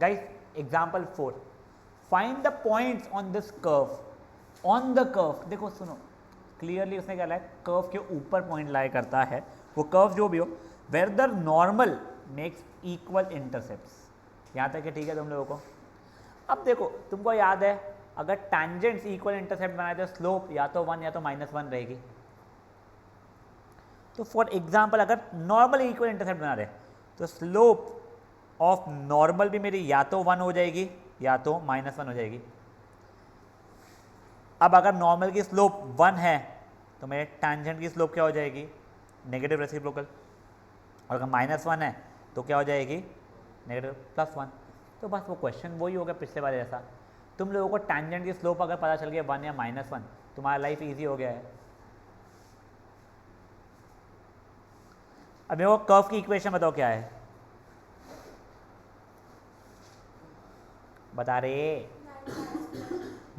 Guys example 4, find the points on this curve, on the curve. देखो सुनो clearly, उसने क्या लाया, कर्व के ऊपर पॉइंट लाया करता है, वो कर्व जो भी हो, where the normal makes equal intercepts. यहाँ तक है ठीक है तुम लोगों को। अब देखो तुमको याद है, अगर टैंजेंट्स इक्वल इंटरसेप्ट बनाए तो स्लोप या तो 1 या तो -1 रहेगी। तो फॉर एग्जाम्पल अगर नॉर्मल इक्वल इंटरसेप्ट बना रहे तो स्लोप ऑफ नॉर्मल भी मेरी या तो 1 हो जाएगी या तो -1 हो जाएगी। अब अगर नॉर्मल की स्लोप 1 है तो मेरे टैंजेंट की स्लोप क्या हो जाएगी, नेगेटिव रेसिप्रोकल। और अगर -1 है तो क्या हो जाएगी, नेगेटिव +1। तो बस वो क्वेश्चन वही हो गया पिछले बार जैसा। तुम लोगों को टैंजेंट की स्लोप अगर पता चल गया 1 या -1, तुम्हारा लाइफ इजी हो गया है। अब मेरे को कर्व की इक्वेशन बताओ क्या है, बता रहे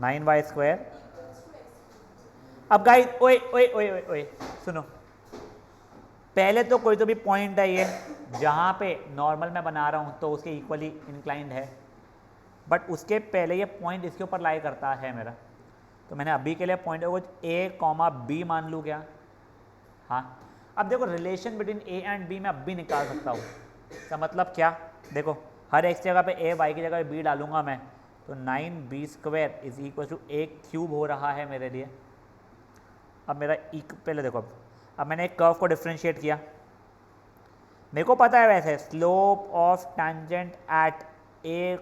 9y²। अब गाइस ओए ओए ओए ओए ओए सुनो, पहले तो कोई तो भी पॉइंट है ये जहाँ पे नॉर्मल मैं बना रहा हूँ तो उसके इक्वली इंक्लाइंड है, बट उसके पहले ये पॉइंट इसके ऊपर लाई करता है मेरा। तो मैंने अभी के लिए पॉइंट को a, b मान लूँ क्या। हाँ, अब देखो relation between a and b मैं अब भी निकाल सकता हूँ। इसका मतलब क्या, देखो हर एक जगह पे a, y की जगह पे b डालूंगा मैं, तो 9b² is equal to a³ हो रहा है मेरे लिए। अब मेरा पहले देखो, अब मैंने एक कर्व को डिफ्रेंशिएट किया, मेरे को पता है वैसे slope of tangent at a,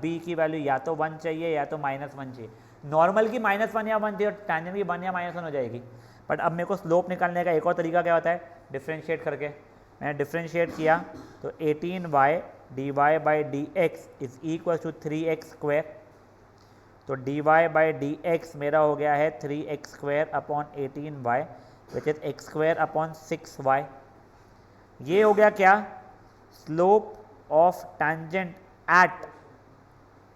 b की वैल्यू या तो 1 चाहिए या तो -1 चाहिए। नॉर्मल की -1 या 1 चाहिए, टैंजेंट की 1 या -1 हो जाएगी। बट अब मेरे को स्लोप निकालने का एक और तरीका क्या होता है, डिफ्रेंशिएट करके। मैंने डिफ्रेंशिएट किया तो 18y dy/dx is equal to 3x²। तो dy/dx मेरा हो गया है 3x² upon 18y which is x² upon 6y। ये हो गया क्या, slope of tangent at,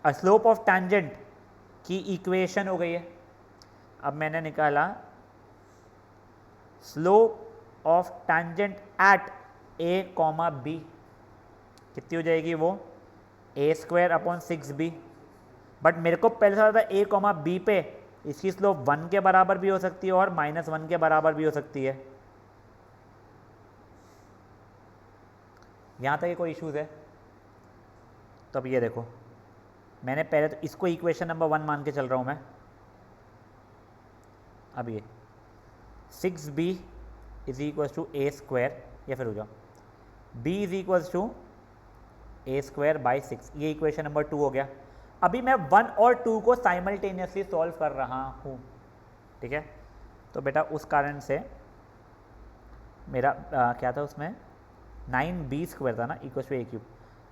slope of tangent की इक्वेशन हो गई है। अब मैंने निकाला slope of tangent at a, b कितनी हो जाएगी वो, a² अपॉन 6b। बट मेरे को पहले से पता था a, b पे इसकी स्लोप 1 के बराबर भी हो सकती है और -1 के बराबर भी हो सकती है। यहाँ तक कोई इश्यूज़ है। तो अब ये देखो, मैंने पहले तो इसको इक्वेशन नंबर 1 मान के चल रहा हूँ मैं। अब ये 6b is equal to a², या फिर हो जाओ b is equal to a²/6, ये इक्वेशन नंबर 2 हो गया। अभी मैं 1 और 2 को साइमल्टेनियसली सॉल्व कर रहा हूँ, ठीक है। तो बेटा उस कारण से मेरा क्या था उसमें, 9b² था ना, equal to a³।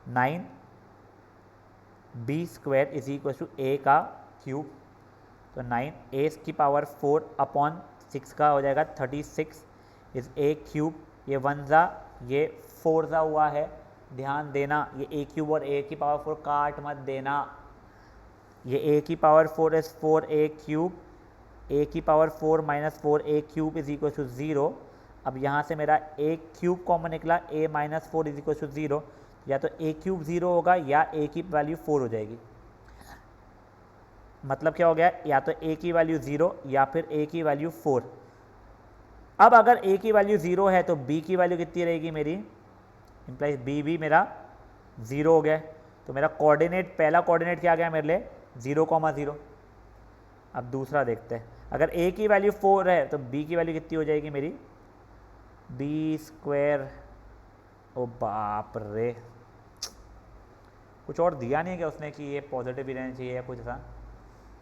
9b² is equal to a³। तो 9a⁴ अपॉन 6 का हो जाएगा 36 इज a³। ये 1 ज़ा ये 4 ज़ा हुआ है, ध्यान देना ये a³ और a⁴ काट मत देना। ये a⁴ is 4a³, a⁴ minus 4a³ is equal to 0। अब यहाँ से मेरा a³ कॉमन निकला, a minus 4 is equal to 0, या तो a³ 0 होगा या a की वैल्यू 4 हो जाएगी। मतलब क्या हो गया, या तो a की वैल्यू 0 या फिर a की वैल्यू 4। अब अगर a की वैल्यू 0 है तो b की वैल्यू कितनी रहेगी मेरी, इम्प्लाइज b भी मेरा 0 हो गया। तो मेरा कोऑर्डिनेट, पहला कोऑर्डिनेट क्या आ गया मेरे लिए, 0,0। अब दूसरा देखते हैं, अगर a की वैल्यू 4 है तो b की वैल्यू कितनी हो जाएगी मेरी, b²। ओ बाप रे, कुछ और दिया नहीं है क्या उसने कि ये पॉजिटिव भी रहना चाहिए या कुछ ऐसा,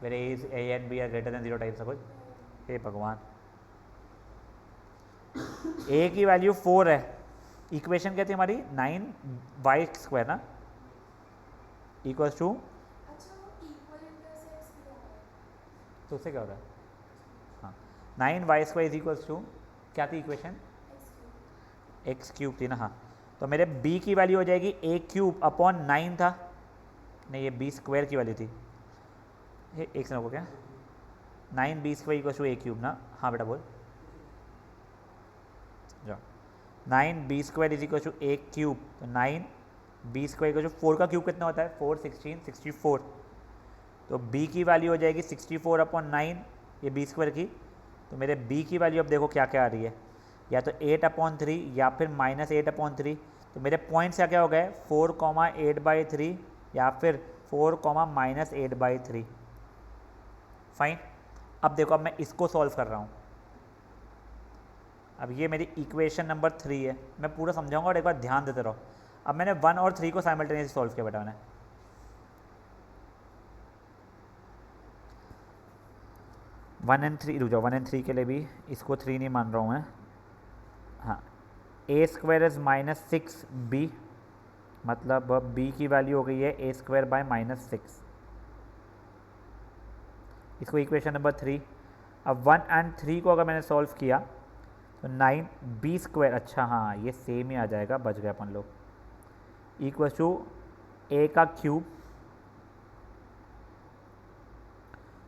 where a and b are greater than 0 type सा कुछ। हे भगवान, a की वैल्यू 4 है, इक्वेशन क्या थी हमारी 9y² ना, इक्वल्स टू, तो उससे क्या होता है, हाँ 9y² इज इक्वल्स टू, क्या थी इक्वेशन, x³ थी ना। हाँ, तो मेरे b की वैल्यू हो जाएगी a³ अपॉन 9 था, नहीं ये b² की वैल्यू थी, एक से को क्या 9b² इक्वल टू a³ ना। हाँ बेटा बोल, जाओ 9b² is equal to a³, तो 9 बी स्क्वायर का जो 4 का क्यूब कितना होता है 4 16 64, तो b की वैल्यू हो जाएगी 64/9 ये बी स्क्वायर की। तो मेरे b की वैल्यू अब देखो क्या क्या आ रही है, या तो 8/3 या फिर -8/3। तो मेरे पॉइंट्स क्या क्या हो गए 4,8/3 या फिर 4,-8/3। फाइन। अब देखो अब मैं इसको सॉल्व कर रहा हूँ। अब ये मेरी इक्वेशन नंबर 3 है, मैं पूरा समझाऊंगा और एक बार ध्यान देते रहो। अब मैंने 1 और 3 को साइमल्टेनियसली सॉल्व किया बेटा मैंने। 1 और 3 रुक जाओ, 1 और 3 के लिए भी इसको 3 नहीं मान रहा हूँ मैं। हाँ, a स्क्वायर इज -6b, मतलब b की वैल्यू हो गई है a स्क्वायर बाय -6। इसको इक्वेशन नंबर 3। अब 1 और 3 को अगर मैंने सॉल्व किया तो 9b स्क्वायर, अच्छा हाँ ये सेम ही आ जाएगा, बच गए अपन लोग, इक्वल टू a का क्यूब,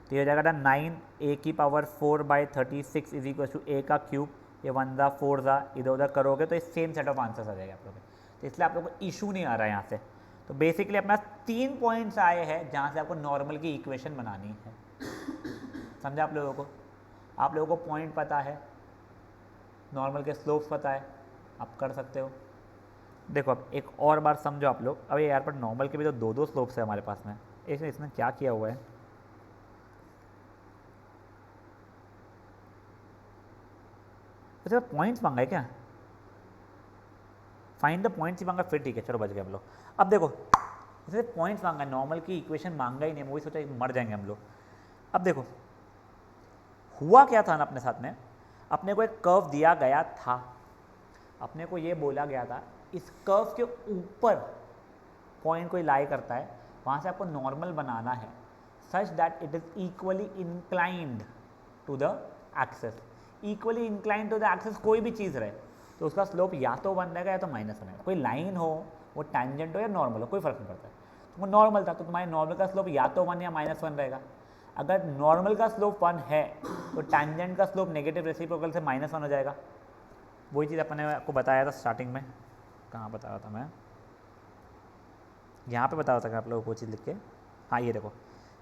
तो ये हो जाएगा 9a⁴/36 is equal to a का क्यूब। ये 1 दा 4 दा इधर उधर करोगे तो ये सेम सेट ऑफ आंसर्स आ जाएगा आप लोगों के, तो इसलिए आप लोगों को इशू नहीं आ रहा है यहाँ से। तो बेसिकली अपना 3 पॉइंट्स आए हैं जहाँ से आपको नॉर्मल की इक्वेशन बनानी है। समझा आप लोगों को? आप लोगों को पॉइंट पता है, नॉर्मल के स्लोप्स पता है, आप कर सकते हो। देखो अब एक और बार समझो आप लोग। अब यार पर नॉर्मल के भी तो 2 स्लोप्स है हमारे पास में, इसने क्या किया हुआ है, अच्छा पॉइंट्स मांगा है क्या, फाइंड द पॉइंट्स ही मांगा, फिर ठीक है चलो बच गए हम लोग। अब देखो जैसे पॉइंट्स मांगा, नॉर्मल की इक्वेशन मांगा ही नहीं, वही सोचा मर जाएंगे हम लोग। अब देखो हुआ क्या था ना अपने साथ में, अपने को एक कर्व दिया गया था, अपने को ये बोला गया था इस कर्व के ऊपर पॉइंट कोई लाई करता है, वहाँ से आपको नॉर्मल बनाना है such that it is equally inclined to the axes. Equally inclined to the axes कोई भी चीज़ रहे तो उसका स्लोप या तो 1 रहेगा या तो -1 रहेगा। कोई लाइन हो, वो टैंजेंट हो या नॉर्मल हो, कोई फर्क नहीं पड़ता है। तो वो नॉर्मल था तो तुम्हारे नॉर्मल का स्लोप या तो 1 या -1 रहेगा। अगर नॉर्मल का स्लोप 1 है तो टैंजेंट का स्लोप नेगेटिव रेसिप्रोकल से -1 हो जाएगा। वही चीज़ अपन ने आपको बताया था स्टार्टिंग में, कहाँ बताया था मैं, यहाँ पे बताया था आप लोगों को चीज़ लिख के। हाँ ये देखो,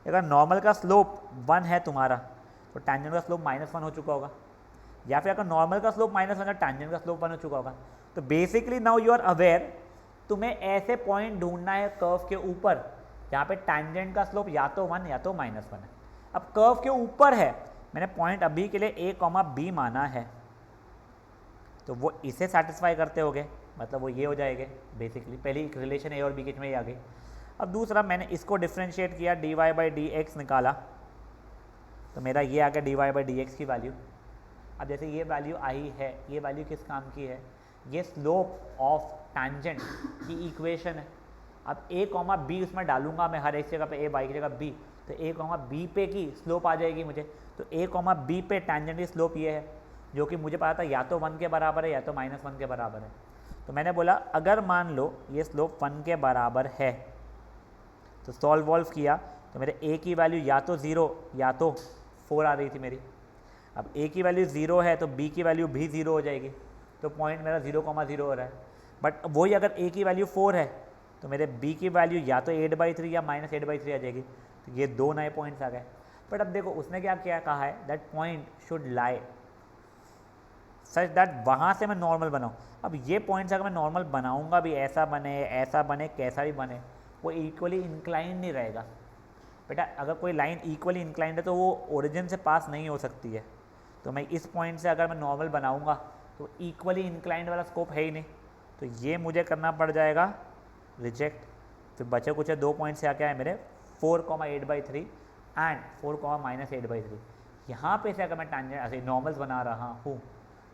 अगर नॉर्मल का स्लोप 1 है तुम्हारा तो टैंजेंट का स्लोप -1 हो चुका होगा, या फिर अगर नॉर्मल का स्लोप -1 है टैंजेंट का स्लोप 1 हो चुका होगा। तो basically now you are aware, तुम्हें ऐसे पॉइंट ढूंढना है कर्व के ऊपर जहाँ पे टैंजेंट का स्लोप या तो 1 या तो -1 है। अब कर्व के ऊपर है, मैंने पॉइंट अभी के लिए a, b माना है, तो वो इसे सेटिस्फाई करते होगे, मतलब वो ये हो जाएंगे बेसिकली। पहली रिलेशन a और b के बीच में ये आ गई। अब दूसरा मैंने इसको डिफ्रेंशिएट किया, dy/dx निकाला, तो मेरा ये आ गया dy/dx की वैल्यू। अब जैसे ये वैल्यू आई है, ये वैल्यू किस काम की है, ये स्लोप ऑफ टैंजेंट की इक्वेशन है। अब a, b उसमें डालूंगा मैं, हर एक जगह पे a, y की जगह b, तो a, b पे की स्लोप आ जाएगी मुझे। तो a, b पे टैंजेंट की स्लोप ये है, जो कि मुझे पता था या तो 1 के बराबर है या तो -1 के बराबर है। तो मैंने बोला अगर मान लो ये स्लोप 1 के बराबर है तो सॉल्व वॉल्व किया तो मेरे a की वैल्यू या तो 0 या तो 4 आ रही थी मेरी। अब a की वैल्यू 0 है तो b की वैल्यू भी 0 हो जाएगी, तो पॉइंट मेरा 0,0 हो रहा है। बट वही अगर a की वैल्यू 4 है तो मेरे b की वैल्यू या तो 8/3 या -8/3 आ जाएगी। तो ये 2 नए पॉइंट्स आ गए। बट अब देखो उसने क्या क्या कहा है, that point should lie such that वहाँ से मैं नॉर्मल बनाऊँ। अब ये पॉइंट्स अगर मैं नॉर्मल बनाऊँगा भी, ऐसा बने कैसा भी बने, वो इक्वली इंक्लाइन नहीं रहेगा बेटा। अगर कोई लाइन इक्वली इंक्लाइंड है तो वो ओरिजिन से पास नहीं हो सकती है। तो मैं इस पॉइंट से अगर मैं नॉर्मल बनाऊँगा तो इक्वली इंक्लाइंड वाला स्कोप है ही नहीं, तो ये मुझे करना पड़ जाएगा रिजेक्ट। फिर बचे कुछ 2 पॉइंट से क्या है मेरे 4,8/3 एंड 4,-8/3। यहाँ पे से अगर मैं टैंजेंट ऐसे नॉर्मल्स बना रहा हूँ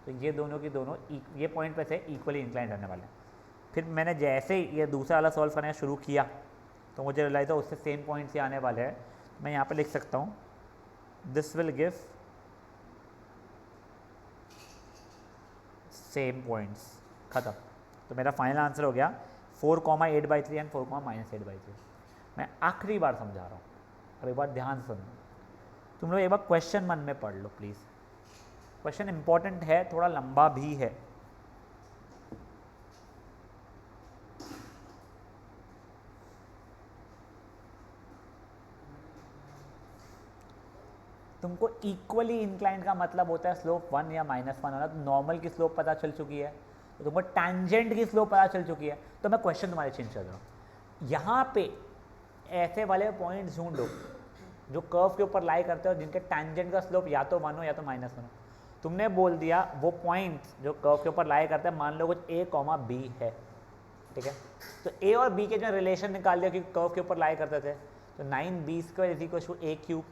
तो ये दोनों की दोनों ये पॉइंट पे से इक्वली इंक्लाइंड रहने वाले हैं। फिर मैंने जैसे ही ये दूसरा वाला सॉल्व करना शुरू किया तो मुझे रियलाइज हो उससे सेम पॉइंट्स ही आने वाले हैं। मैं यहाँ पे लिख सकता हूँ this will give same points, ख़त्म। तो मेरा फाइनल आंसर हो गया 4,8/3 एंड 4,-8/3। मैं आखिरी बार समझा रहा हूँ, अब एक बार ध्यान सुनो। तुम लोग एक बार क्वेश्चन मन में पढ़ लो प्लीज़, क्वेश्चन इंपॉर्टेंट है, थोड़ा लंबा भी है। तुमको इक्वली इंक्लाइंड का मतलब होता है स्लोप 1 या -1 होना। तो नॉर्मल की स्लोप पता चल चुकी है, तो तुमको टैंजेंट की स्लोप पता चल चुकी है। तो मैं क्वेश्चन तुम्हारे चेंज कर रहा हूँ, यहाँ पे ऐसे वाले पॉइंट्स ढूंढो जो कर्व के ऊपर लाई करते हो, जिनके टैंजेंट का स्लोप या तो 1 हो या तो -1 हो। तुमने बोल दिया वो पॉइंट्स जो कर्व के ऊपर लाई करते हैं, मान लो कुछ a, b है, ठीक है। तो a और b के जो रिलेशन निकाल दिया क्योंकि कर्व के ऊपर लाई करते थे, तो 9b² = a³।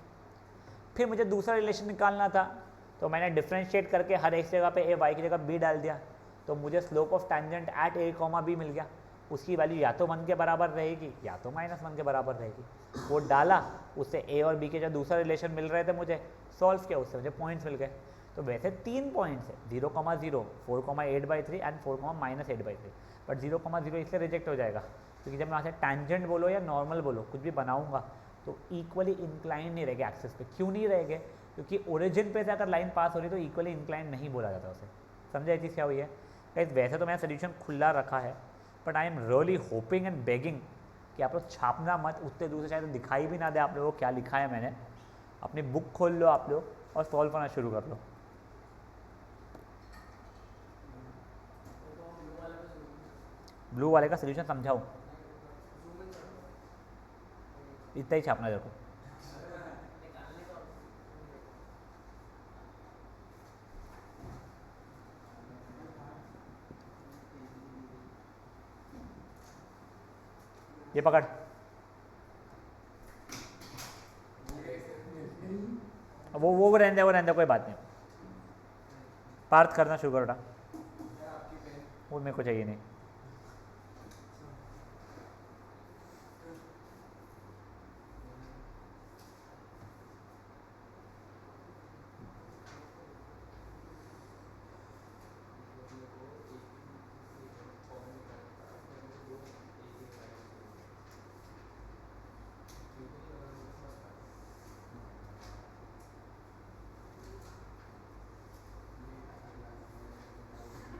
फिर मुझे दूसरा रिलेशन निकालना था, तो मैंने डिफ्रेंशिएट करके हर एक जगह पे a y की जगह b डाल दिया, तो मुझे slope of tangent at a, b मिल गया। उसकी वैल्यू या तो 1 के बराबर रहेगी या तो -1 के बराबर रहेगी। वो डाला, उससे a और b के जो दूसरा रिलेशन मिल रहे थे मुझे सॉल्व किया, उससे मुझे पॉइंट्स मिल गए। तो वैसे 3 पॉइंट्स है, 0, 0, 4,8/3 एंड 4, -8/3। बट 0, 0 इसलिए रिजेक्ट हो जाएगा क्योंकि जब मैं यहाँ से टैंजेंट बोलो या नॉर्मल बोलो कुछ भी बनाऊंगा तो इक्वली इंक्लाइन नहीं रहेगा एक्सिस पे। क्यों नहीं रहेंगे? क्योंकि ओरिजिन पे से अगर लाइन पास हो रही तो इक्वली इंक्लाइन नहीं बोला जाता उसे। समझे ये चीज़ क्या हुई है? गाइस वैसे तो मैंने सोल्यूशन खुला रखा है, but I am really hoping and begging कि आप लोग छापना मत, उतने दूर से शायद दिखाई भी ना दे आप लोगों को क्या लिखा है मैंने। अपनी बुक खोल लो आप लोग और सॉल्व करना शुरू कर लो। ब्लू वाले का सोल्यूशन समझाऊँ? इतना ही छापना देखो। ये पकड़, वो रहने दे, वो रहने दे, कोई बात नहीं। पार्थ करना शुरू करो, वो मेरे को चाहिए नहीं।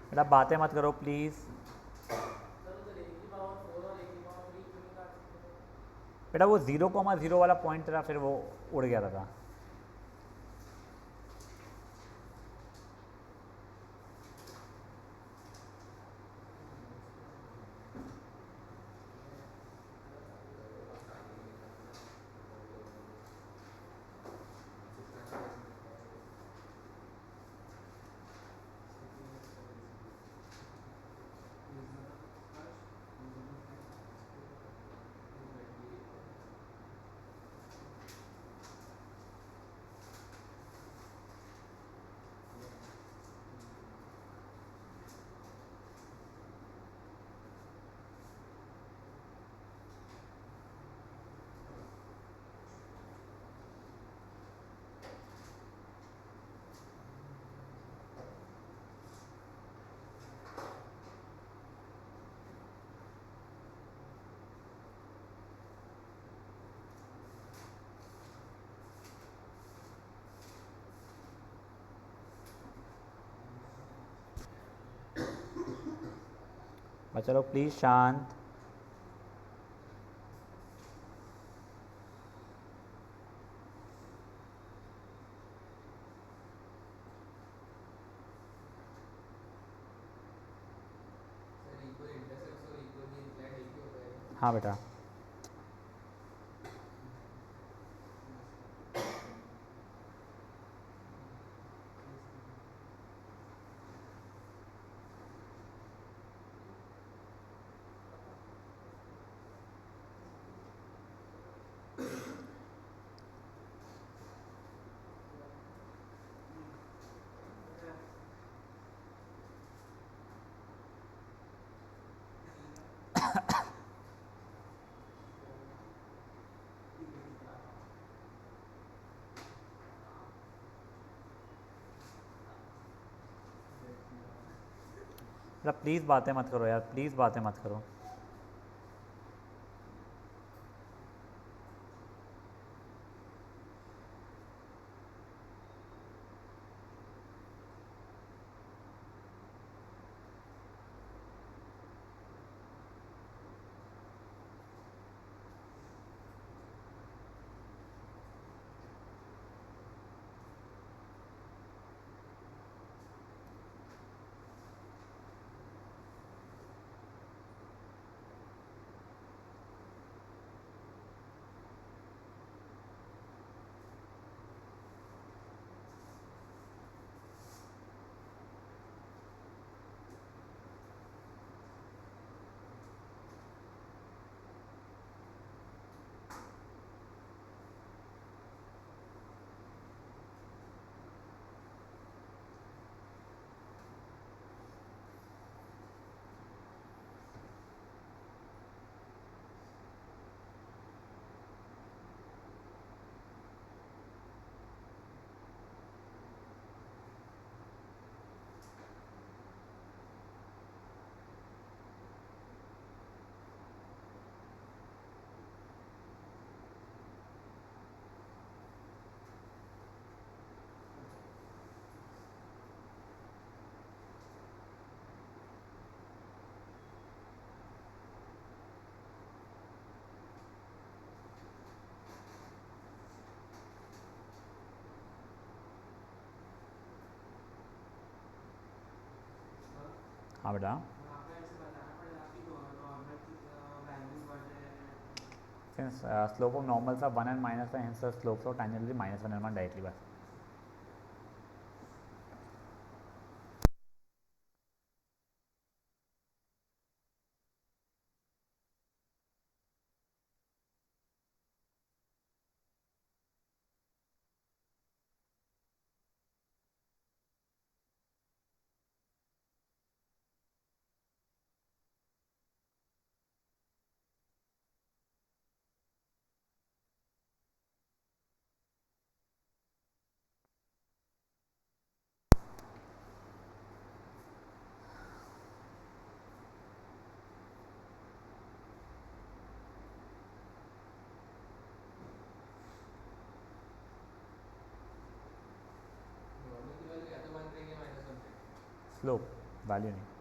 बेटा बातें मत करो प्लीज़। बेटा वो 0,0 वाला पॉइंट था, फिर वो उड़ गया था। चलो प्लीज़ शांत। हाँ बेटा, प्लीज़ बातें मत करो यार, प्लीज़ बातें मत करो। हाँ बेटा, since slope of normals are 1 and minus 1, hence the slopes of tangent will be minus 1 and 1 directly बस. स्लोप वैल्यू नहीं.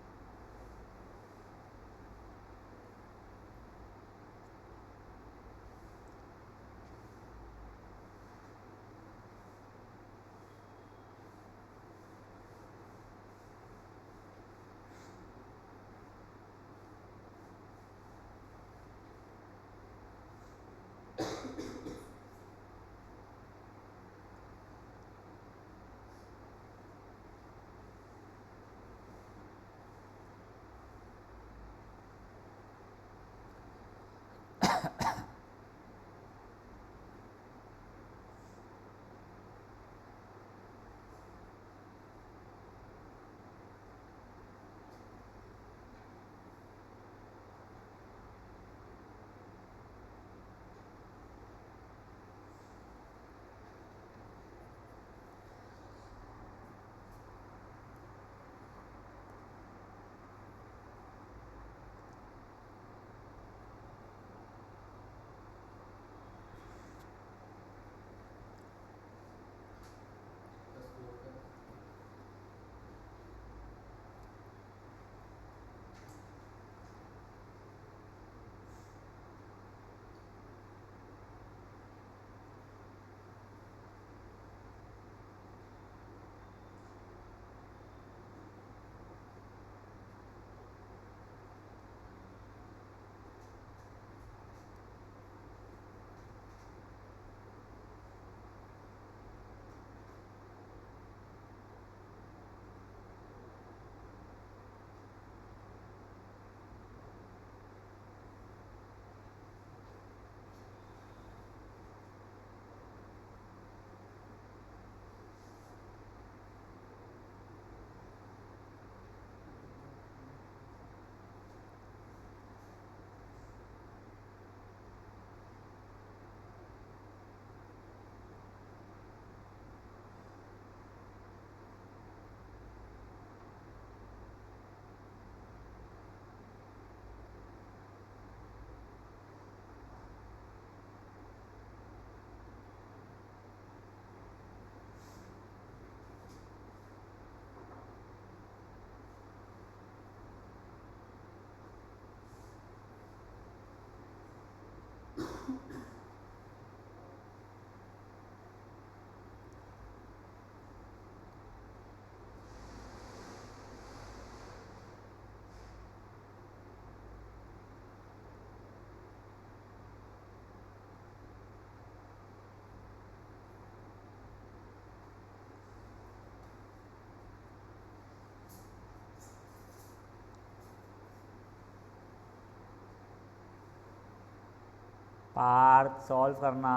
पार्थ सॉल्व करना,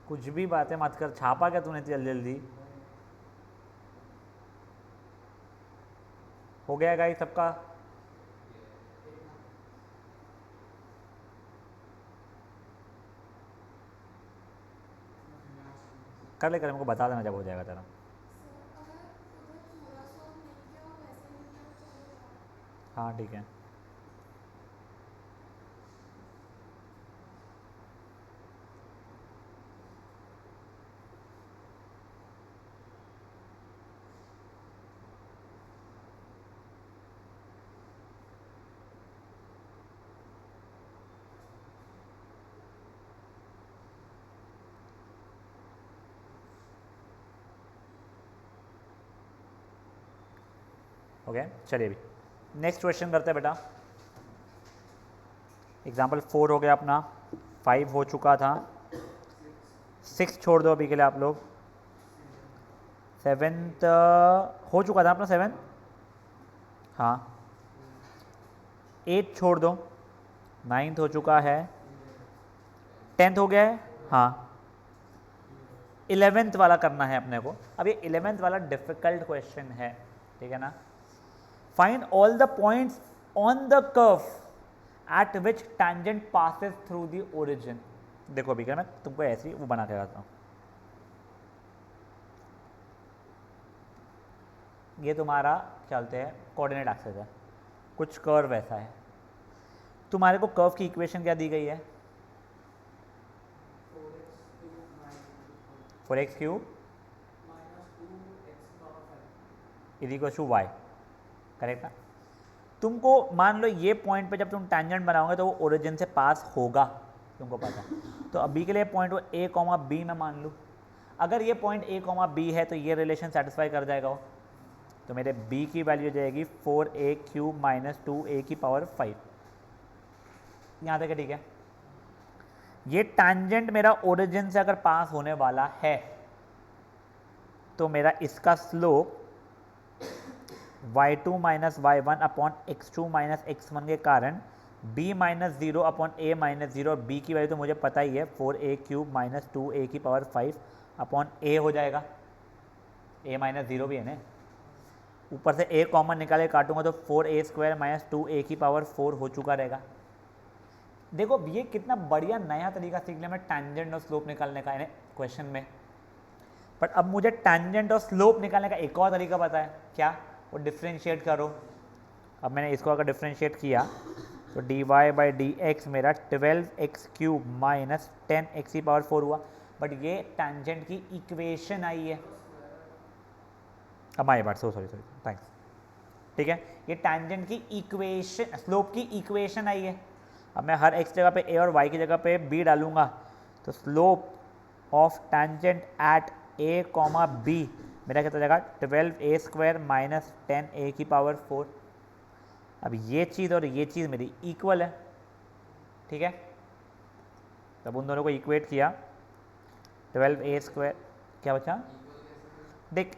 कुछ भी बातें मत कर. छापा क्या तूने जल्दी जल्दी? हो गया गाइस सबका? कर ले, कर, मेरे को बता देना जब हो जाएगा तेरा. हाँ ठीक है. हो गया, चलिए अभी नेक्स्ट क्वेश्चन करते हैं बेटा। एग्जाम्पल 4 हो गया अपना, 5 हो चुका था, 6 छोड़ दो अभी के लिए आप लोग, 7th हो चुका था अपना 7, हाँ 8 छोड़ दो, 9th हो चुका है, 10th हो गया है, हाँ 11th वाला करना है अपने को। अब ये 11th वाला डिफिकल्ट क्वेश्चन है, ठीक है ना। Find all the points on the curve at which tangent passes through the origin. देखो अभी क्या मैं तुमको ऐसी वो बना के रखता हूँ, ये तुम्हारा क्या बोलते हैं कोऑर्डिनेट एक्सिस है, कुछ कर्व ऐसा है, तुम्हारे को कर्व की इक्वेशन क्या दी गई है, 4x³ is equal to y, correct ना। तुमको मान लो ये पॉइंट पे जब तुम टेंजेंट बनाओगे तो वो ओरिजिन से पास होगा, तुमको पता है। तो अभी के लिए पॉइंट वो a, b में मान लूँ, अगर ये पॉइंट a, b है तो ये रिलेशन सेटिस्फाई कर जाएगा वो, तो मेरे b की वैल्यू हो जाएगी 4a³ माइनस 2a की पावर 5, यहाँ तक है, ठीक है। ये टेंजेंट मेरा ओरिजिन से अगर पास होने वाला है तो मेरा इसका slope y2 minus y1 upon x2 minus x1 के कारण b minus 0 upon a minus 0, और b की वैल्यू तो मुझे पता ही है 4a³ माइनस 2a की पावर 5 अपॉन a हो जाएगा, a माइनस 0 भी है ना, ऊपर से a कॉमन निकाले काटूंगा तो 4a² माइनस 2a की पावर 4 हो चुका रहेगा। देखो ये कितना बढ़िया नया तरीका सीख लिया मैं टेंजेंट और स्लोप निकालने का क्वेश्चन में। बट अब मुझे टेंजेंट और स्लोप निकालने का एक और तरीका पता है, क्या, वो डिफ्रेंशिएट करो। अब मैंने इसको अगर डिफ्रेंशिएट किया तो dy/dx मेरा 12x³ माइनस 10x की पावर 4 हुआ, बट ये टेंजेंट की इक्वेशन आई है। अब आई बात, सॉरी थैंक्स, ठीक है, ये टेंजेंट की इक्वेशन, स्लोप की इक्वेशन आई है। अब मैं हर x जगह पे a और y की जगह पे b डालूंगा तो slope of tangent at a, b मेरा कितना जाएगा 12a² माइनस 10a की पावर 4। अब ये चीज़ और ये चीज़ मेरी इक्वल है, ठीक है, तब उन दोनों को इक्वेट किया, 12a² क्या बचा, देख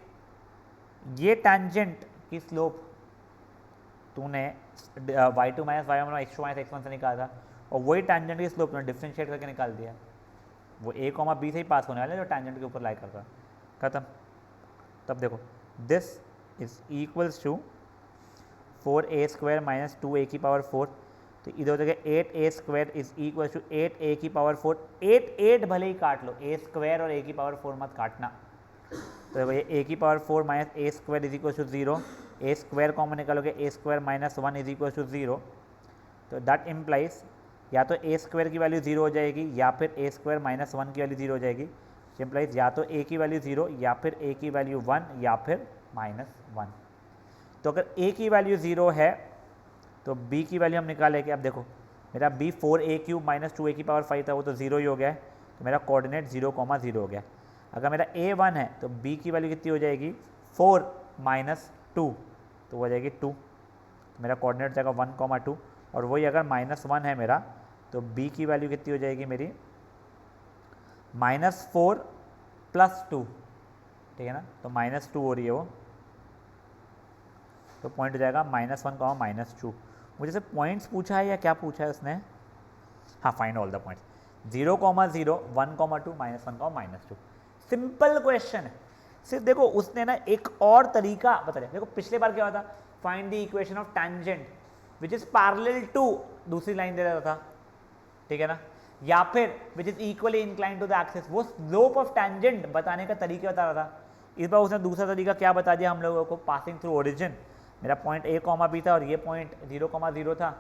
ये टेंजेंट की स्लोप तूने y2 माइनस y1 और x2 माइनस x1 से निकाला था, और वही टेंजेंट की स्लोप तूने डिफ्रेंशिएट करके निकाल दिया, वो a, b से ही पास होने वाला है जो टेंजेंट के ऊपर लाई कर रहा है, खत्म। तब देखो this is equals to 4a² minus 2a की पावर 4, तो इधर हो जाएगा 8a² is equal to 8a की पावर 4, 8 भले ही काट लो, a² और a की पावर 4 मत काटना। तो देखो ये a की power 4 minus a² is equal to 0, a² common निकालोगे a² minus 1 is equal to 0, तो दैट इम्प्लाइज या तो a² की वैल्यू 0 हो जाएगी या फिर a² माइनस 1 की वैल्यू 0 हो जाएगी, इम्प्लाइज या तो a की वैल्यू 0 या फिर a की वैल्यू 1 या फिर माइनस 1। तो अगर a की वैल्यू 0 है तो b की वैल्यू हम निकालेंगे। अब देखो मेरा b 4a³ माइनस 2a की पावर 5 था, वो तो 0 ही हो गया है, तो मेरा कोऑर्डिनेट 0, 0 हो गया। अगर मेरा a 1 है तो b की वैल्यू कितनी हो जाएगी 4 माइनस 2, तो हो जाएगी 2, तो मेरा कोऑर्डिनेट जाएगा 1, 2, और वही अगर -1 है मेरा तो b की वैल्यू कितनी हो जाएगी मेरी -4 + 2, ठीक है ना, तो -2 हो रही है वो, तो पॉइंट हो जाएगा -1, -2। मुझे से पॉइंट्स पूछा है या क्या पूछा है उसने, हाँ find all the points 0, 0, 1, 2, -1, -2, simple question है। सिर्फ देखो उसने ना एक और तरीका बता दिया। देखो पिछले बार क्या हुआ था, find the equation of tangent which is parallel to दूसरी लाइन दे रहा था, ठीक है ना, या फिर which is equally inclined to the axis, वो स्लोप ऑफ टेंजेंट बताने का तरीका बता रहा था। इस बार उसने दूसरा तरीका क्या बता दिया हम लोगों को, पासिंग थ्रू ओरिजिन। मेरा पॉइंट a, b था और ये पॉइंट 0, 0 था,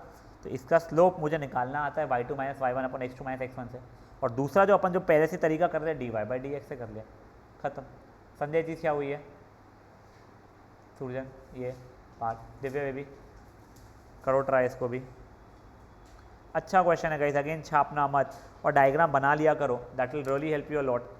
तो इसका स्लोप मुझे निकालना आता है y2 minus y1 upon x2 minus x1 से, और दूसरा जो अपन जो पहले से तरीका कर रहे हैं dy/dx से कर लिया, खत्म। संजय चीज़ क्या हुई है, सूर्यन ये पार्ट, दिव्य बेबी करो ट्राई इसको भी। अच्छा क्वेश्चन है गाइस, अगेन छापना मत और डायग्राम बना लिया करो, that will really help you a lot.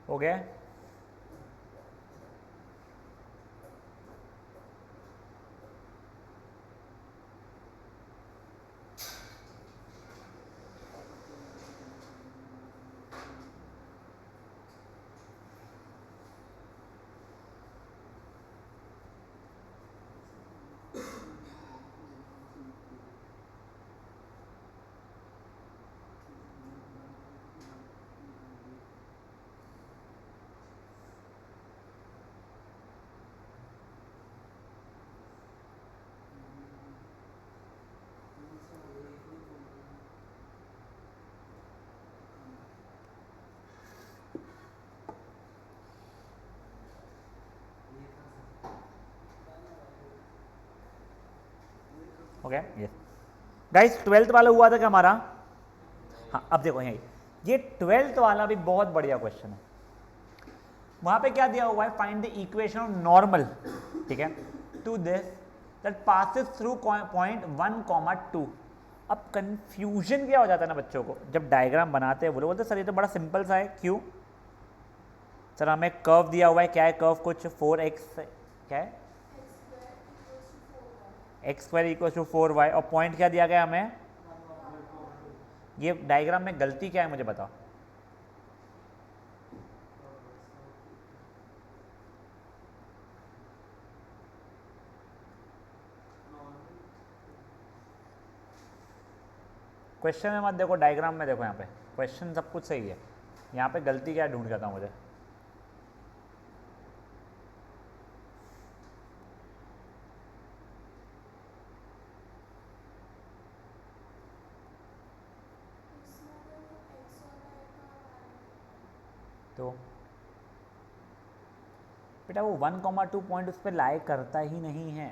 हो गया? ओके यस गाइस, 12th वाला हुआ था क्या हमारा? हाँ, अब देखो यही, ये 12th वाला भी बहुत बढ़िया क्वेश्चन है। वहां पे क्या दिया हुआ है? Find the equation of normal, ठीक है, to this that passes through point 1,2। अब कंफ्यूजन क्या हो जाता है ना बच्चों को, जब डायग्राम बनाते हैं वो लोग बोलते सर ये तो बड़ा सिंपल सा है। क्यों सर? हमें कर्व दिया हुआ है, क्या है कर्व? कुछ 4x, क्या है? x² = 4y, और पॉइंट क्या दिया गया हमें? ये डायग्राम में गलती क्या है मुझे बताओ। क्वेश्चन में मत देखो, डायग्राम में देखो। यहाँ पे क्वेश्चन सब कुछ सही है, यहाँ पे गलती क्या ढूंढ जाता हूँ मुझे। तो बेटा वो 1,2 पॉइंट उस पर लाई करता ही नहीं है।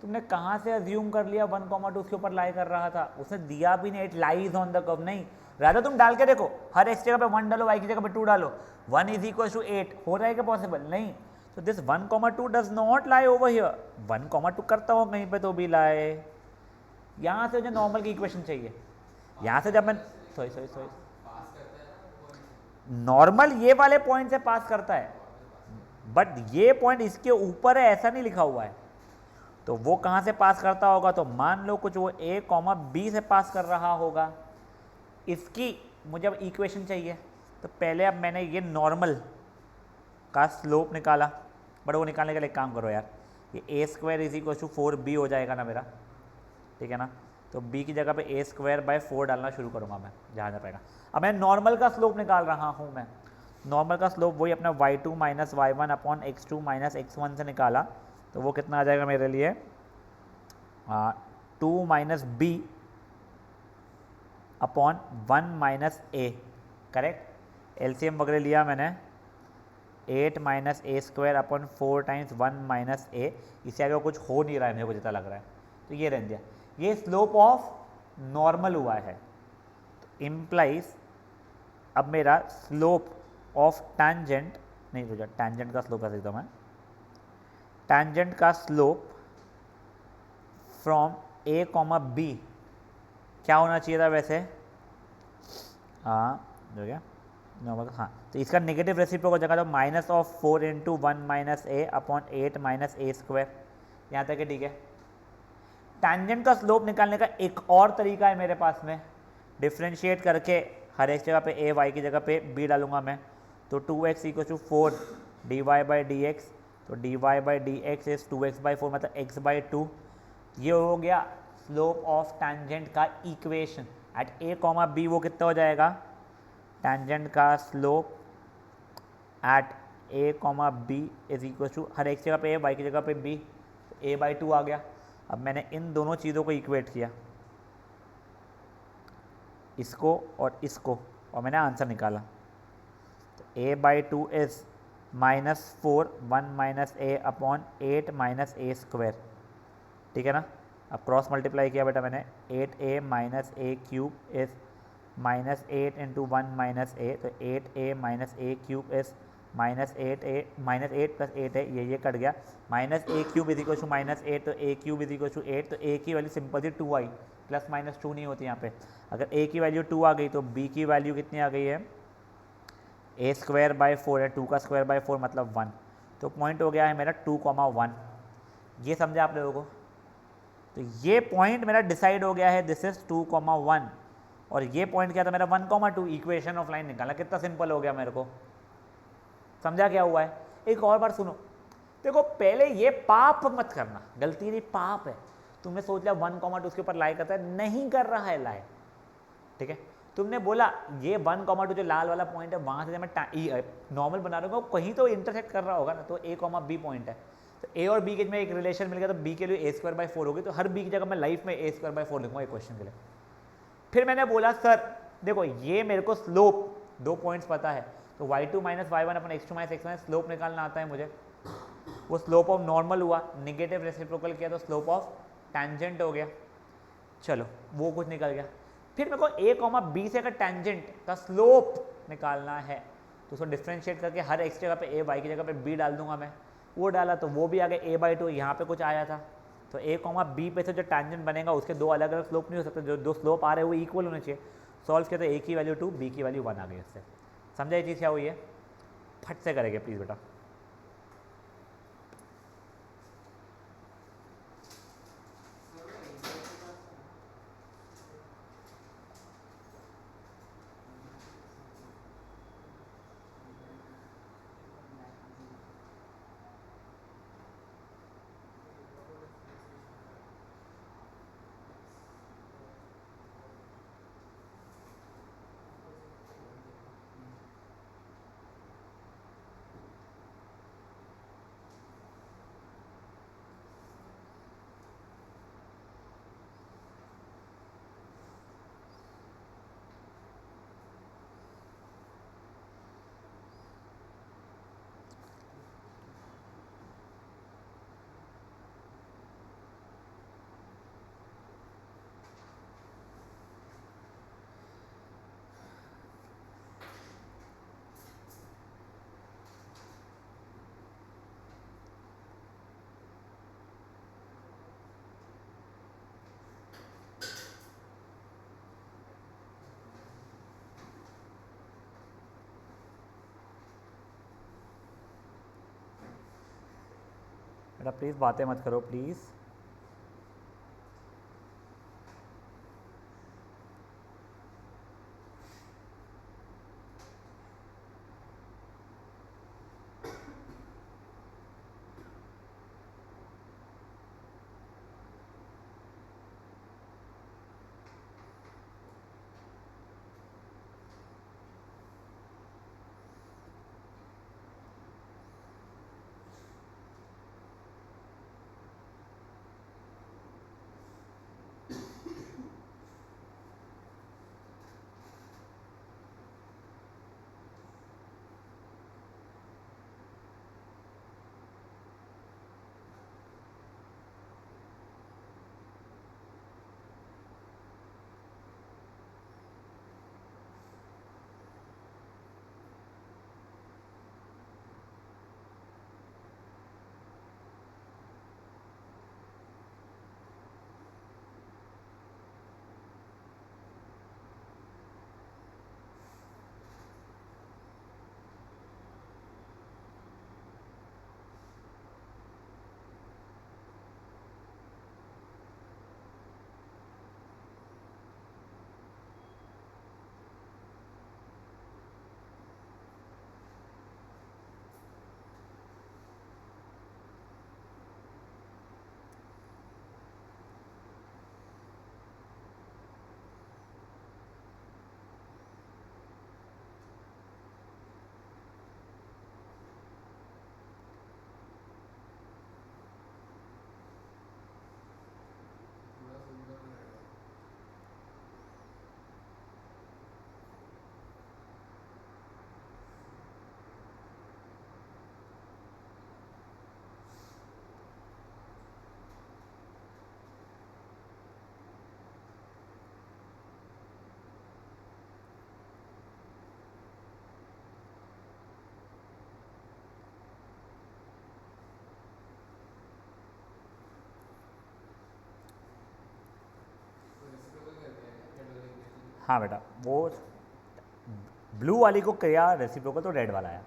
तुमने कहाँ से अज्यूम कर लिया 1,2 उसके ऊपर लाई कर रहा था? उसने दिया भी नहीं, it lies on the curve. नहीं, राजा तुम डाल के देखो, हर एक्स जगह पे 1 डालो, वाई की जगह पे 2 डालो, 1 = 8 हो रहा है क्या पॉसिबल? नहीं। तो this 1,2 does not lie over here. 1,2 करता हो कहीं पे तो भी लाए। यहाँ से मुझे नॉर्मल की इक्वेशन चाहिए। यहाँ से जब मैं सॉरी नॉर्मल ये वाले पॉइंट से पास करता है, बट ये पॉइंट इसके ऊपर है ऐसा नहीं लिखा हुआ है। तो वो कहाँ से पास करता होगा? तो मान लो कुछ वो a, b से पास कर रहा होगा। इसकी मुझे अब इक्वेशन चाहिए, तो पहले अब मैंने ये नॉर्मल का स्लोप निकाला, बट वो निकालने के लिए काम करो यार, ये a² = 4b हो जाएगा ना मेरा, ठीक है ना। तो b की जगह पे a²/4 डालना शुरू करूँगा मैं, जहाँ जा पाएगा। अब मैं नॉर्मल का स्लोप निकाल रहा हूँ। मैं नॉर्मल का स्लोप वही अपना y2 - y1 upon x2 - x1 से निकाला, तो वो कितना आ जाएगा मेरे लिए? 2 - b upon 1 - a, correct. LCM वगैरह लिया मैंने, 8 - a² अपॉन 4 टाइम्स 1 - a। इससे आगे कुछ हो नहीं रहा है मेरे को जितना लग रहा है, तो ये रहने दिया। ये स्लोप ऑफ नॉर्मल हुआ है, तो इम्प्लाइज अब मेरा स्लोप ऑफ टैंजेंट, नहीं रुक जा, टैंजेंट का स्लोप ऐसे तो मैं, टैंजेंट का स्लोप फ्रॉम a, b क्या होना चाहिए था वैसे? हाँ हो गया नॉर्मल। हाँ, तो इसका नेगेटिव रेसिप्रोकल हो जाएगा, तो -4 × 1 - a अपॉन 8 - a²। यहाँ तक है, ठीक है। टैंजेंट का स्लोप निकालने का एक और तरीका है मेरे पास में, डिफ्रेंशिएट करके हर एक जगह पे a, y की जगह पे b डालूंगा मैं। तो 2x = 4 dy/dx, तो dy/dx इज 2x/4 मतलब x/2। ये हो गया स्लोप ऑफ टैंजेंट का इक्वेशन। एट a, b वो कितना हो जाएगा? टैंजेंट का slope at a, b is equal to हर एक जगह पे a, y की जगह पे b, a/2 आ गया। अब मैंने इन दोनों चीज़ों को इक्वेट किया, इसको और इसको, और मैंने आंसर निकाला। तो a/2 is -4 1 - a upon 8 - a², ठीक है ना। अब क्रॉस मल्टीप्लाई किया बेटा मैंने, 8a - a³ इज -8 × 1 - a, तो 8a - a³ इज -8 + 8 है, ये कट गया, -a³ = -8, तो a³ = 8, तो a की वैल्यू सिंपल सी 2 आई, +- 2 नहीं होती यहाँ पे। अगर a की वैल्यू 2 आ गई तो b की वैल्यू कितनी आ गई है? ए स्क्वायर बाय 4 है, 2 का स्क्वायर बाय 4 मतलब 1, तो पॉइंट हो गया है मेरा 2,1। ये समझे आप लोगों को? तो ये पॉइंट मेरा डिसाइड हो गया है, दिस इज 2,1, और ये पॉइंट क्या था मेरा 1,2। इक्वेशन ऑफ लाइन निकालना कितना सिंपल हो गया मेरे को। समझा क्या हुआ है? एक और बार सुनो, देखो पहले ये पाप मत करना, गलती नहीं, पाप है। तुमने सोच लिया 1,2 उसके ऊपर लाई करता है, नहीं कर रहा है लाई, ठीक है। तुमने बोला ये 1,2 जो लाल वाला पॉइंट है वहां से जब मैं नॉर्मल बना रहा हूँ कहीं तो इंटरसेक्ट कर रहा होगा ना, तो ए कॉमा बी पॉइंट है, तो ए और बी के में एक रिलेशन मिल गया, तो बी के लिए ए स्क्वायर बाय 4 होगी, तो हर बी की जगह मैं लाइफ में ए स्क्वायर बाय 4 लिखूंगा एक क्वेश्चन के लिए। फिर मैंने बोला सर देखो ये मेरे को स्लोप 2 पॉइंट्स पता है, तो y2 माइनस वाई वन अपन x2 माइनस x1 स्लोप निकालना आता है मुझे। वो स्लोप ऑफ नॉर्मल हुआ, निगेटिव रेसिप्रोकल किया तो स्लोप ऑफ टैंजेंट हो गया, चलो वो कुछ निकल गया। फिर मेरे को a कॉमा बी से अगर टैंजेंट का स्लोप निकालना है तो उसको डिफ्रेंशिएट करके हर x जगह पे a, y की जगह पे b डाल दूंगा मैं। वो डाला तो वो भी आ गया a/2, यहाँ पे कुछ आया था, तो a कॉमा बी पे से जो टैंजेंट बनेगा उसके दो अलग अलग स्लोप नहीं हो सकते, जो दो स्लोप आ रहे हैं वो इक्वल होने चाहिए। सॉल्व किया तो a की वैल्यू 2, b की वैल्यू 1 आ गई इससे। समझा ये चीज़ क्या हुई है? फट से करेंगे प्लीज़ बेटा। बेटा प्लीज़ बातें मत करो प्लीज़। हाँ बेटा, वो ब्लू वाली को किया रेसिप्रोकल तो रेड वाला आया।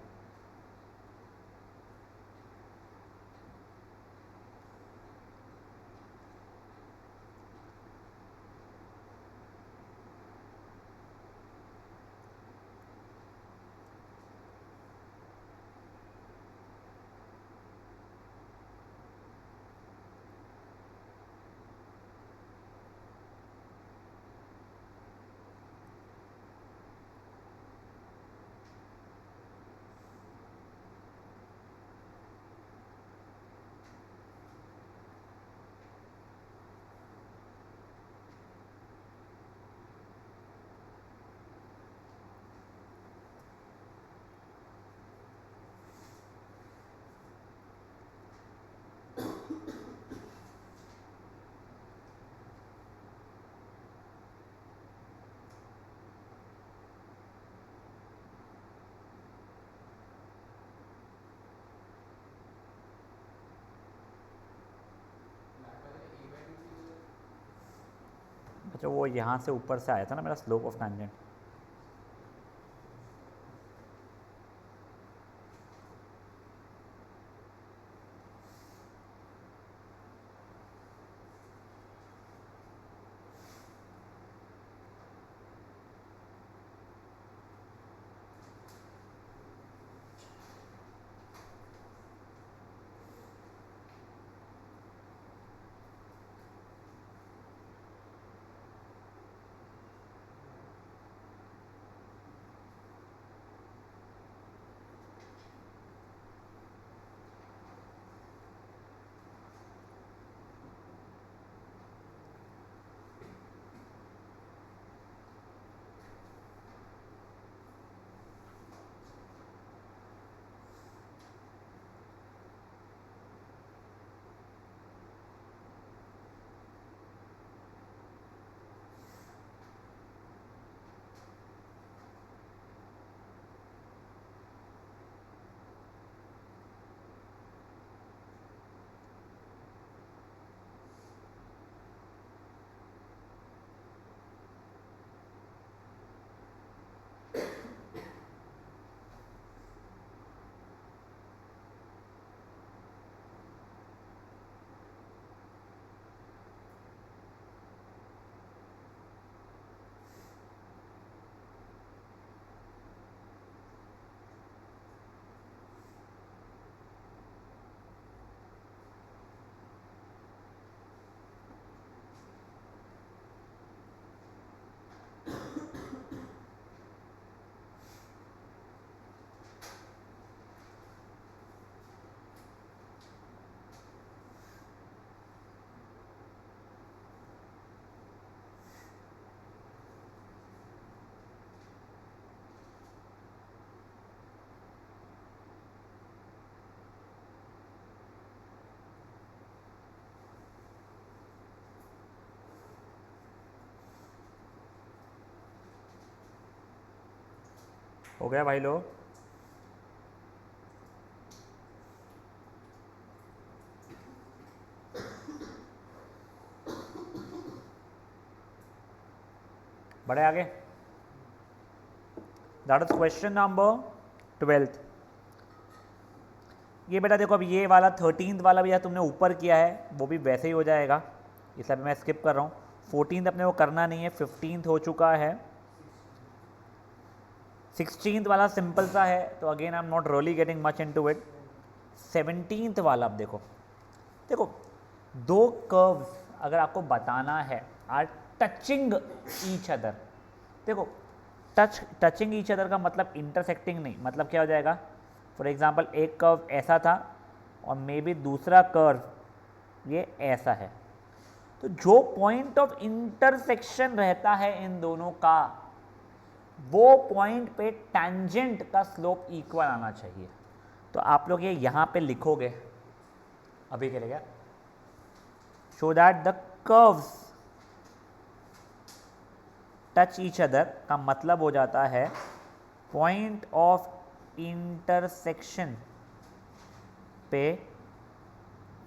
अच्छा वो यहाँ से ऊपर से आया था ना मेरा स्लोप ऑफ टैंजेंट। हो गया भाई लोग? बढ़े आगे। That is question number 12। ये बेटा देखो अब ये वाला 13th वाला भी तुमने ऊपर किया है वो भी वैसे ही हो जाएगा, इसलिए मैं स्किप कर रहा हूँ। 14th अपने को करना नहीं है, 15th हो चुका है, 16th वाला सिंपल सा है तो again I am not really getting much into it. 17th वाला अब देखो, देखो दो कर्व्स अगर आपको बताना है आर टचिंग ईच अदर। देखो टचिंग ईच अदर का मतलब इंटरसेक्टिंग नहीं, मतलब क्या हो जाएगा, फॉर एग्जांपल एक कर्व ऐसा था और मे बी दूसरा कर्व ये ऐसा है, तो जो पॉइंट ऑफ इंटरसेक्शन रहता है इन दोनों का वो पॉइंट पे टैंजेंट का स्लोप इक्वल आना चाहिए। तो आप लोग ये यहाँ पे लिखोगे अभी के लिए, show that the curves touch each other का मतलब हो जाता है पॉइंट ऑफ इंटरसेक्शन पे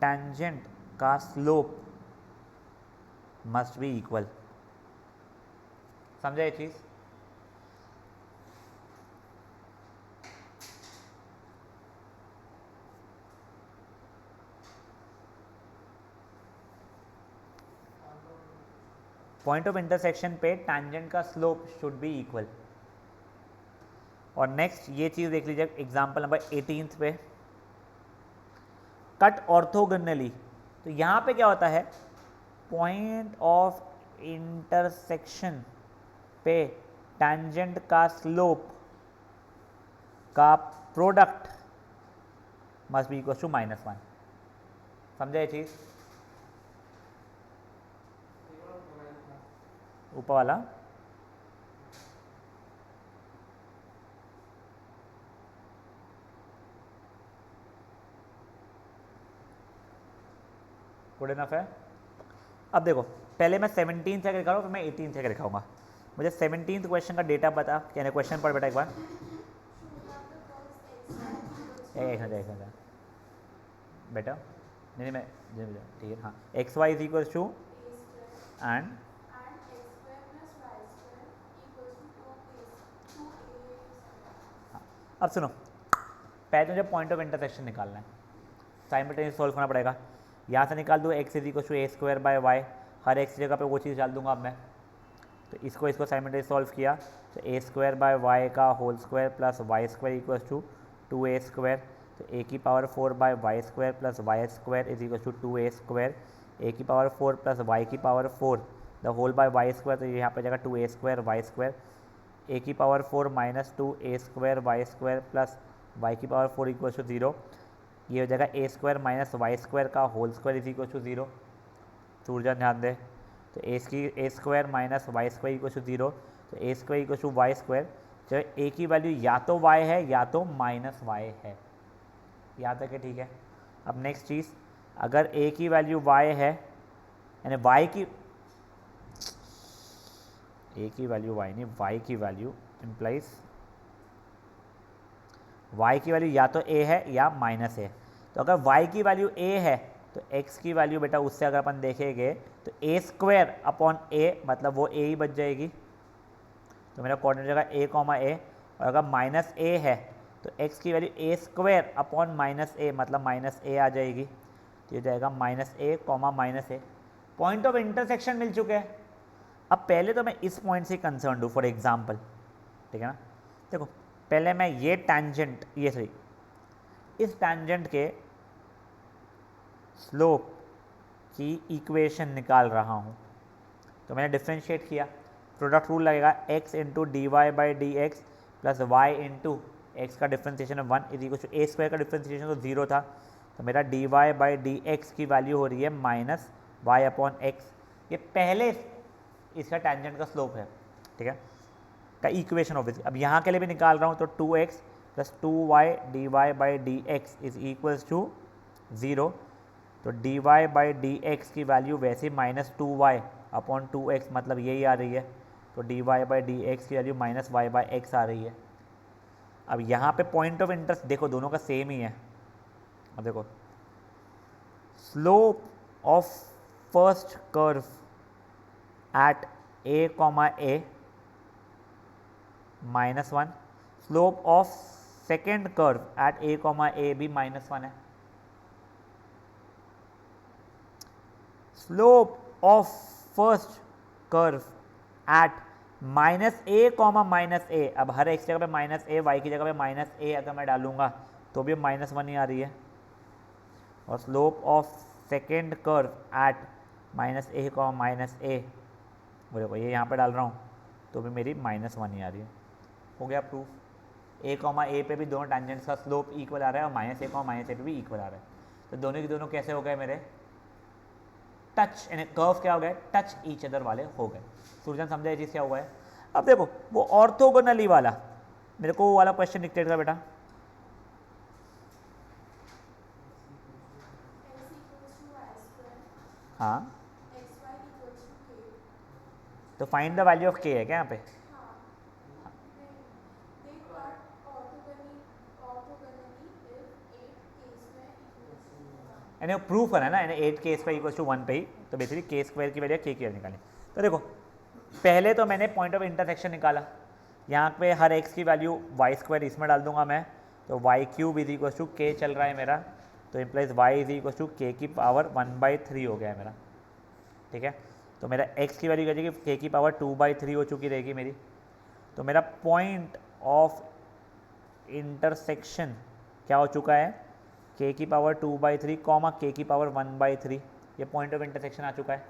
टैंजेंट का स्लोप मस्ट बी इक्वल। समझा ये चीज़? पॉइंट ऑफ इंटरसेक्शन पे टैंजेंट का स्लोप शुड बी इक्वल। और नेक्स्ट ये चीज़ देख लीजिए एग्जाम्पल नंबर 18 पे, कट ऑर्थोगोनली। तो यहाँ पे क्या होता है, पॉइंट ऑफ इंटरसेक्शन पे टैंजेंट का स्लोप का product must be equal to -1। समझे ये चीज़? ऊपर वाला गुड इनफ है। अब देखो पहले मैं 17 से दिखा रहा हूँ, फिर मैं 18 से दिखाऊंगा। मुझे 17th क्वेश्चन का डेटा बता, यानी क्वेश्चन पढ़ बेटा एक बार। एक बेटा नहीं मैं ठीक है, हाँ x y is equal to and अब सुनो, पहले मुझे पॉइंट ऑफ इंटरसेक्शन निकालना है, साइमल्टेनियस सॉल्व करना पड़ेगा। यहाँ से निकाल दूँ x is equal to a square by y, हर एक्स जगह पे वो चीज़ डाल दूंगा अब मैं। तो इसको साइमल्टेनियस सॉल्व किया तो ए स्क्वायर बाय वाई का whole square plus y square equal to 2a square. तो ए की power 4 by y square plus y square is equal to 2a square. A की पावर 4 प्लस वाई की power 4 the whole by y square, तो यहाँ पे जाएगा 2a square y square. A की power 4 minus 2a square y square plus y की power 4 equal to 0। ये हो जाएगा a square minus y square का whole square is equal to 0। Suryan ध्यान दे, तो a square minus y square equal to 0, तो a square equal to y square. जो ए की वैल्यू या तो y है या तो -y है, यहाँ तक है ठीक है। अब नेक्स्ट चीज़, अगर a की वैल्यू y है यानी y की a की वैल्यू y नहीं y की वैल्यू इम्प्लाइज y की वैल्यू या तो a है या माइनस है। तो अगर y की वैल्यू a है तो x की वैल्यू बेटा उससे अगर अपन देखेंगे तो a स्क्वायर अपॉन a, मतलब वो a ही बच जाएगी। तो मेरा कोऑर्डिनेट जगह a कॉमा a, और अगर माइनस a है तो x की value a square upon minus a, मतलब माइनस a आ जाएगी। तो ये जाएगा -a comma -a। Point of intersection मिल चुके हैं। अब पहले तो मैं इस पॉइंट से कंसर्न हूँ फॉर एग्जाम्पल, ठीक है ना। देखो पहले मैं ये टैंजेंट, ये सॉरी इस टैंजेंट के स्लोप की इक्वेशन निकाल रहा हूँ। तो मैंने डिफ्रेंशिएट किया, प्रोडक्ट रूल लगेगा x into d y by d x plus y into x का differentiation 1 is equal to a square का डिफ्रेंशिएशन तो 0 था, तो मेरा d y by d x की वैल्यू हो रही है माइनस वाई अपॉन एक्स। ये पहले इसका टैंजेंट का स्लोप है, ठीक है, का इक्वेशन ऑब्वियसली। अब यहाँ के लिए भी निकाल रहा हूँ तो 2x plus 2y d y by d x is equals to 0। तो d y by d x की वैल्यू वैसे -2y अपॉन 2x, मतलब यही आ रही है। तो d y by d x की वैल्यू -y बाई एक्स आ रही है। अब यहाँ पे पॉइंट ऑफ इंटरेस्ट देखो दोनों का सेम ही है। अब देखो slope of first curve at a comma a -1, slope of second curve at a comma a भी -1 है। Slope of first curve at -a comma -a, अब हर x जगह पे -a, y की जगह पे -a अगर मैं डालूंगा तो भी -1 ही आ रही है। और slope of second curve at -a comma -a, वो देखो ये यहाँ पे डाल रहा हूँ तो भी मेरी -1 ही आ रही है। हो गया प्रूफ, a कॉमा a पे भी दोनों टैंजेंट्स का स्लोप इक्वल आ रहा है और -a कॉमा -a पे भी इक्वल आ रहा है। तो दोनों के दोनों कैसे हो गए मेरे, टच, यानी कर्व क्या हो गए, टच ईच अदर वाले हो गए। सूर्यन समझा ये चीज़ क्या हुआ है। अब देखो वो ऑर्थोगोनली वाला, मेरे को वो वाला क्वेश्चन डिक्टेट कर बेटा। हाँ तो find the value of k है क्या यहाँ पे, यानी प्रूफ है ना, यानी 8k स्क्वायर इक्वल टू 1 पे ही, तो बेसिकली k स्क्वायर की वैल्यू k निकाली। तो देखो पहले तो मैंने पॉइंट ऑफ इंटरसेक्शन निकाला, यहाँ पे हर x की वैल्यू वाई स्क्वायर इसमें डाल दूंगा मैं, तो y cube is equal to k चल रहा है मेरा, तो implies y is equal to k की पावर 1/3 हो गया है मेरा, ठीक है। तो मेरा x की वैल्यू क्या जाएगी, k की पावर 2/3 हो चुकी रहेगी मेरी। तो मेरा पॉइंट ऑफ इंटरसेक्शन क्या हो चुका है, k की पावर 2/3 कॉमा k की पावर 1/3, ये पॉइंट ऑफ इंटरसेक्शन आ चुका है।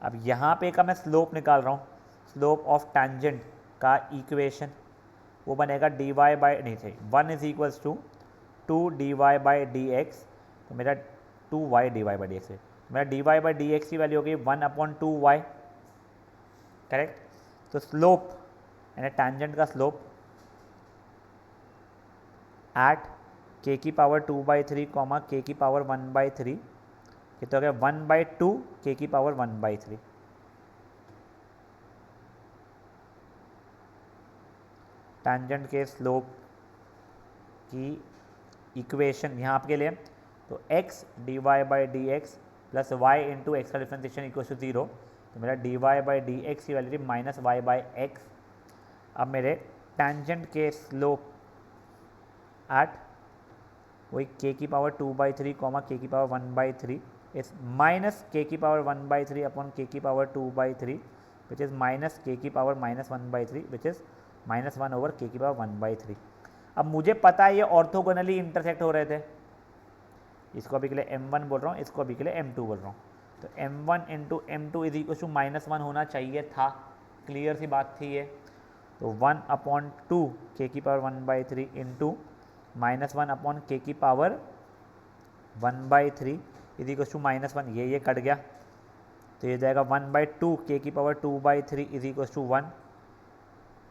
अब यहाँ पे का मैं स्लोप निकाल रहा हूँ, स्लोप ऑफ टैंजेंट का इक्वेशन वो बनेगा dy बाई नहीं थे 1 इज इक्वल्स टू 2 dy/dx, तो मेरा 2y dy/dx है, मेरा dy/dx की वैल्यू होगी 1/2y, करेक्ट। तो स्लोप यानी टैंजेंट का स्लोप एट k की पावर 2/3 कॉमा k की पावर 1/3, ये तो हो गया 1/2 k की पावर 1/3। टैंजेंट के स्लोप की इक्वेशन यहाँ आपके लिए, तो x dy/dx plus y into x का डिफ्रेंसिएशन इक्वल टू 0, तो मेरा dy/dx की वैल्यू थी -y/x। अब मेरे टैंजेंट के स्लोप एट वही k की पावर 2/3 कॉमा k की पावर 1/3 इस माइनस k की पावर 1/3 अपॉन k की power 2/3 which is minus k की power -1/3 which is -1 over k की पावर 1/3। अब मुझे पता है ये ऑर्थोगोनली इंटरसेक्ट हो रहे थे, इसको अभी के लिए m1 बोल रहा हूँ, इसको अभी के लिए m2 बोल रहा हूँ। तो m1 into m2 is equal to -1 होना चाहिए था, क्लियर सी बात थी ये। तो 1/2 k की पावर 1/3 इंटू -1 अपॉन k की पावर 1/3 इज इक्वल टू -1, ये कट गया, तो ये जाएगा 1/2 k की power 2/3 is equal to 1,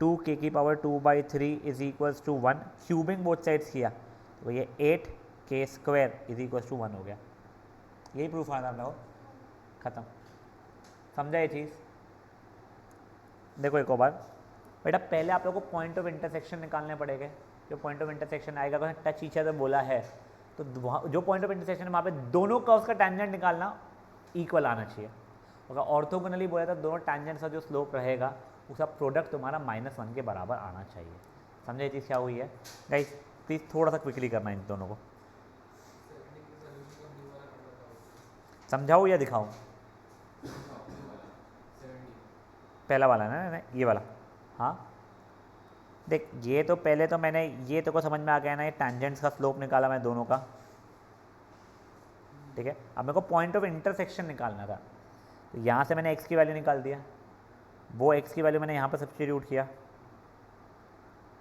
2 k की power 2/3 is equals to 1, cubing both sides किया तो ये 8 k square is equals to 1 हो गया। यही प्रूफ आना हम लोग खत्म, समझा ये चीज़। देखो एक और बार बेटा, पहले आप लोगों को पॉइंट ऑफ इंटरसेक्शन निकालने पड़ेंगे। जो पॉइंट ऑफ इंटरसेक्शन आएगा, अगर टच ईच अदर बोला है तो जो पॉइंट ऑफ इंटरसेक्शन है वहाँ पे दोनों कर्व्स का टैंजेंट निकालना इक्वल आना चाहिए। अगर ऑर्थोगोनली बोला तो दोनों टैंजेंट्स का जो स्लोप रहेगा उसका प्रोडक्ट तुम्हारा -1 के बराबर आना चाहिए। समझे ये चीज़ क्या हुई है गाइस? प्लीज़ थोड़ा सा क्विकली करना इन दोनों को। समझाऊँ या दिखाऊँ? पहला वाला ना ये वाला, हाँ देख, ये तो पहले तो मैंने ये तो को समझ में आ गया ना, ये टैंजेंट्स का स्लोप निकाला मैं दोनों का, ठीक है। अब मेरे को पॉइंट ऑफ इंटरसेक्शन निकालना था, तो यहाँ से मैंने x की वैल्यू निकाल दिया, वो x की वैल्यू मैंने यहाँ पर सब्स्टिट्यूट किया,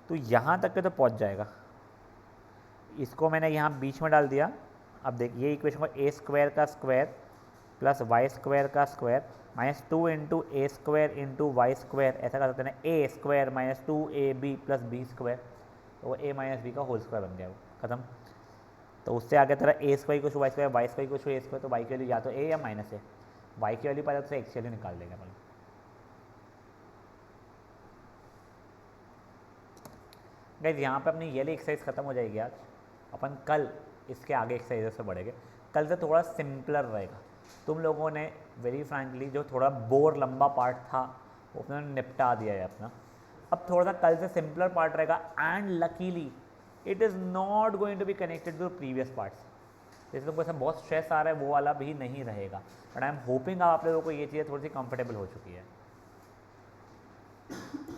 तो यहाँ तक के तो पहुँच जाएगा। इसको मैंने यहाँ बीच में डाल दिया। अब देख ये इक्वेशन को a स्क्वायर का स्क्वायर प्लस y स्क्वायर का square -2 into a square into y square, ऐसा कर सकते हैं a square -2ab plus b square, तो वो a माइनस बी का होल स्क्वायर बन गया, वो खत्म। तो उससे आगे तरह ए स्क्वायर कुछ वाई स्क्वायर, वाई स्क्वायर कुछ ए स्क्वायर, तो वाई की वैल्यू या तो ए या माइनस ए, वाई की वैल्यू पाया तो एक्स की वैल्यू निकाल देंगे अपन। गाइस यहाँ पे अपनी ये वाली एक्सरसाइज खत्म हो जाएगी आज, अपन कल इसके आगे एक्सरसाइज से बढ़ेंगे। कल से थोड़ा सिंपलर रहेगा। तुम लोगों ने वेरी फ्रैंकली जो थोड़ा बोर लंबा पार्ट था वो अपना निपटा दिया है अपना। अब थोड़ा सा कल से सिंपलर पार्ट रहेगा, and luckily it is not going to be connected to previous parts. जैसे तुमको ऐसा बहुत स्ट्रेस आ रहा है वो वाला भी नहीं रहेगा, बट आई एम होपिंग आप लोगों को ये चीज़ें थोड़ी सी कंफर्टेबल हो चुकी है।